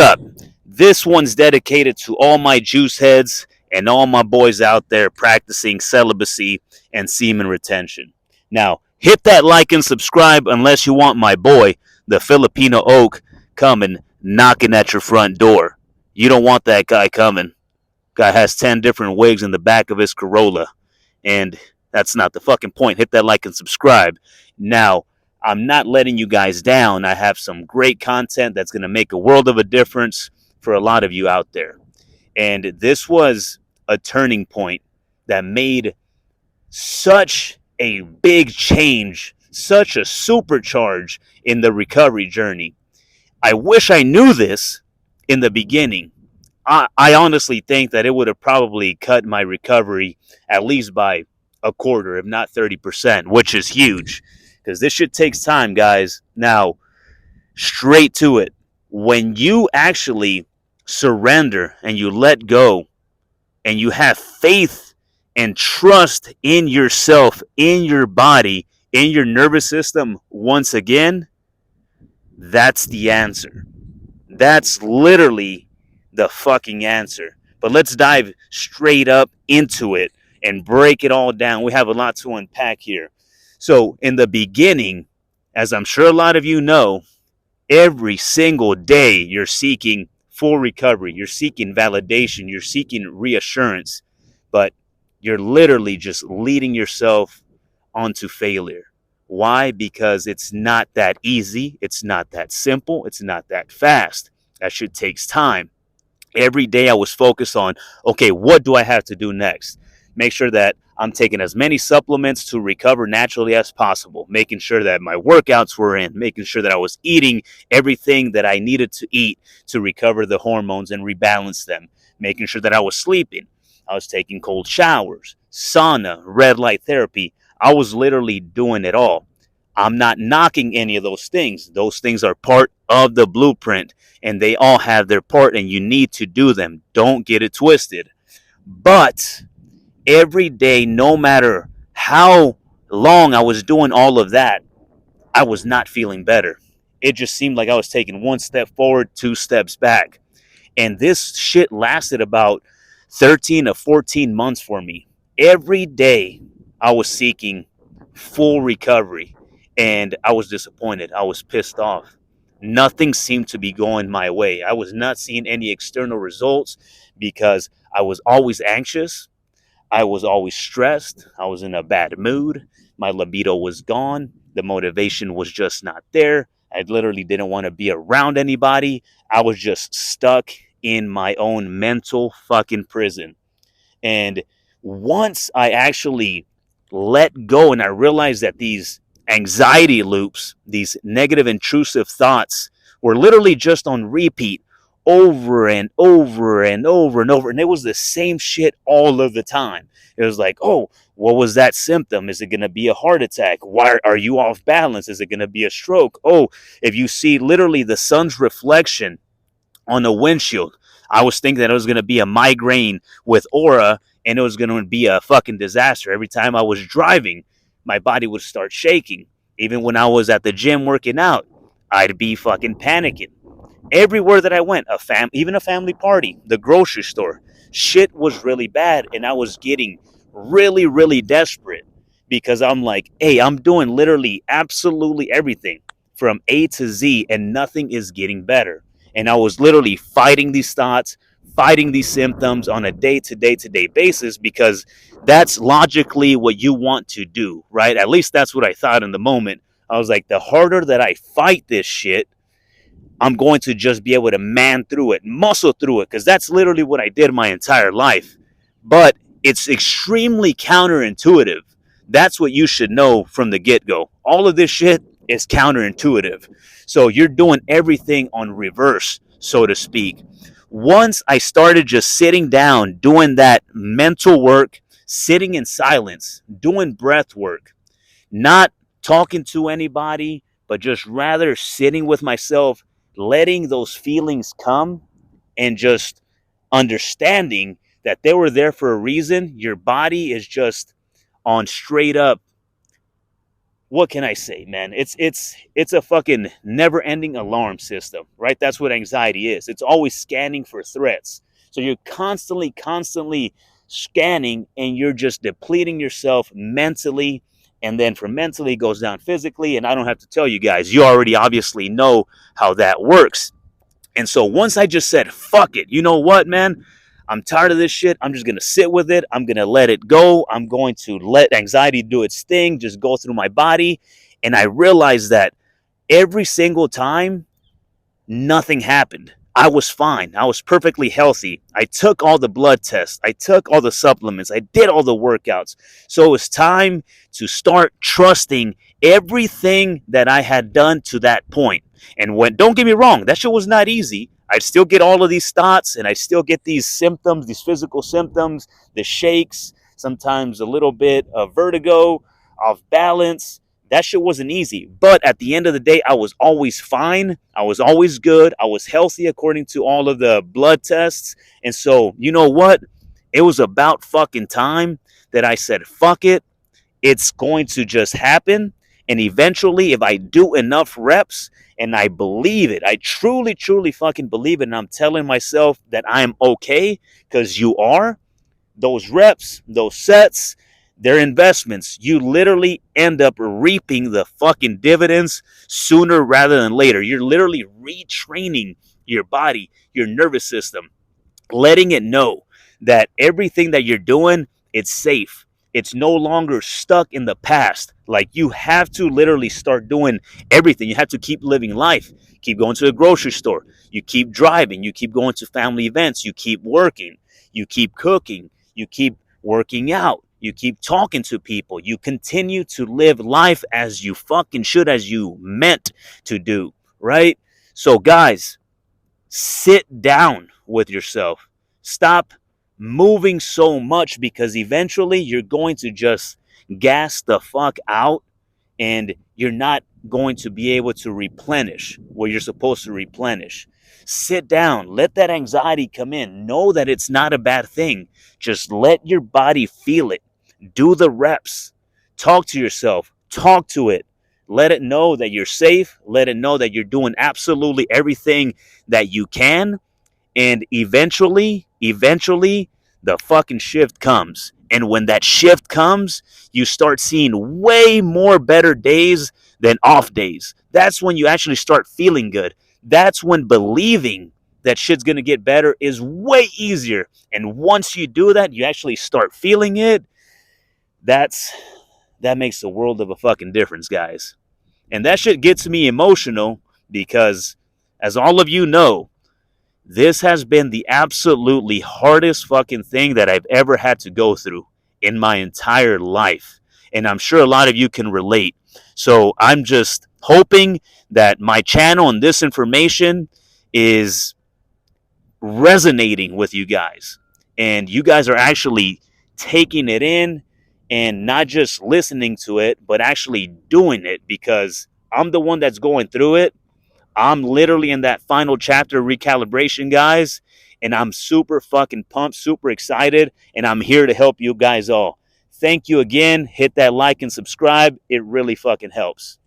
Up. This one's dedicated to all my juice heads and all my boys out there practicing celibacy and semen retention. Now, hit that like and subscribe unless you want my boy, the Filipino Oak, coming knocking at your front door. You don't want that guy coming. Guy has 10 different wigs in the back of his Corolla. And that's not the fucking point. Hit that like and subscribe. Now, I'm not letting you guys down. I have some great content that's going to make a world of a difference for a lot of you out there. And this was a turning point that made such a big change, such a supercharge in the recovery journey. I wish I knew this in the beginning. I honestly think that it would have probably cut my recovery at least by a quarter, if not 30%, which is huge because this shit takes time, guys. Now, straight to it. When you actually surrender and you let go and you have faith and trust in yourself, in your body, in your nervous system, once again, that's the answer. That's literally the fucking answer. But let's dive straight up into it and break it all down. We have a lot to unpack here. So, in the beginning, as I'm sure a lot of you know, every single day you're seeking full recovery, you're seeking validation, you're seeking reassurance, but you're literally just leading yourself onto failure. Why? Because it's not that easy, it's not that simple, it's not that fast. That shit takes time. Every day I was focused on, okay, what do I have to do next? Make sure that I'm taking as many supplements to recover naturally as possible, making sure that my workouts were in, making sure that I was eating everything that I needed to eat to recover the hormones and rebalance them, making sure that I was sleeping. I was taking cold showers, sauna, red light therapy. I was literally doing it all. I'm not knocking any of those things. Those things are part of the blueprint and they all have their part and you need to do them. Don't get it twisted. But every day, no matter how long I was doing all of that, I was not feeling better. It just seemed like I was taking one step forward, two steps back. And this shit lasted about 13 to 14 months for me. Every day I was seeking full recovery and I was disappointed. I was pissed off. Nothing seemed to be going my way. I was not seeing any external results because I was always anxious. I was always stressed. I was in a bad mood. My libido was gone. The motivation was just not there. I literally didn't want to be around anybody. I was just stuck in my own mental fucking prison. And once I actually let go and I realized that these anxiety loops, these negative intrusive thoughts were literally just on repeat over and over and over and over. And it was the same shit all of the time. It was like, oh, what was that symptom? Is it going to be a heart attack? Why are you off balance? Is it going to be a stroke? Oh, if you see literally the sun's reflection on the windshield, I was thinking that it was going to be a migraine with aura and it was going to be a fucking disaster. Every time I was driving, my body would start shaking. Even when I was at the gym working out, I'd be fucking panicking. Everywhere that I went, even a family party, the grocery store, shit was really bad and I was getting really, really desperate because I'm like, hey, I'm doing literally absolutely everything from A to Z and nothing is getting better. And I was literally fighting these thoughts, fighting these symptoms on a day to day to day basis because that's logically what you want to do, right? At least that's what I thought in the moment. I was like, the harder that I fight this shit, I'm going to just be able to man through it, muscle through it, because that's literally what I did my entire life. But it's extremely counterintuitive. That's what you should know from the get go. All of this shit is counterintuitive. So you're doing everything on reverse, so to speak. Once I started just sitting down, doing that mental work, sitting in silence, doing breath work, not talking to anybody, but just rather sitting with myself, letting those feelings come and just understanding that they were there for a reason. Your body is just on straight up what can I say, man? It's a fucking never-ending alarm system, right? That's what anxiety is. It's always scanning for threats. So you're constantly scanning, and you're just depleting yourself mentally, and then from mentally it goes down physically. And I don't have to tell you guys, you already obviously know how that works. And so once I just said, fuck it, you know what, man? I'm tired of this shit. I'm just going to sit with it. I'm going to let it go. I'm going to let anxiety do its thing, just go through my body. And I realized that every single time, nothing happened. I was fine. I was perfectly healthy. I took all the blood tests. I took all the supplements. I did all the workouts. So it was time to start trusting everything that I had done to that point. And when, don't get me wrong, that shit was not easy. I'd still get all of these thoughts, and I still get these symptoms, these physical symptoms, the shakes, sometimes a little bit of vertigo, off balance. That shit wasn't easy. But at the end of the day, I was always fine. I was always good. I was healthy according to all of the blood tests. And so, you know what? It was about fucking time that I said, fuck it. It's going to just happen. And eventually, if I do enough reps and I believe it, I truly fucking believe it, and I'm telling myself that I am okay, because you are, those reps, those sets, they're investments. You literally end up reaping the fucking dividends sooner rather than later. You're literally retraining your body, your nervous system, letting it know that everything that you're doing, it's safe. It's no longer stuck in the past. Like, you have to literally start doing everything. You have to keep living life. Keep going to the grocery store. You keep driving. You keep going to family events. You keep working. You keep cooking. You keep working out. You keep talking to people. You continue to live life as you fucking should, as you meant to do, right? So, guys, sit down with yourself. Stop moving so much, because eventually you're going to just gas the fuck out, and you're not going to be able to replenish what you're supposed to replenish. Sit down, let that anxiety come in. Know that it's not a bad thing. Just let your body feel it. Do the reps. Talk to yourself. Talk to it. Let it know that you're safe. Let it know that you're doing absolutely everything that you can. And eventually, the fucking shift comes. And when that shift comes, you start seeing way more better days than off days. That's when you actually start feeling good. That's when believing that shit's gonna get better is way easier. And once you do that, you actually start feeling it. That's that makes a world of a fucking difference, guys. And that shit gets me emotional, because, as all of you know, this has been the absolutely hardest fucking thing that I've ever had to go through in my entire life. And I'm sure a lot of you can relate. So I'm just hoping that my channel and this information is resonating with you guys. And you guys are actually taking it in, and not just listening to it, but actually doing it, because I'm the one that's going through it. I'm literally in that final chapter of recalibration, guys, and I'm super fucking pumped, super excited, and I'm here to help you guys all. Thank you again. Hit that like and subscribe. It really fucking helps.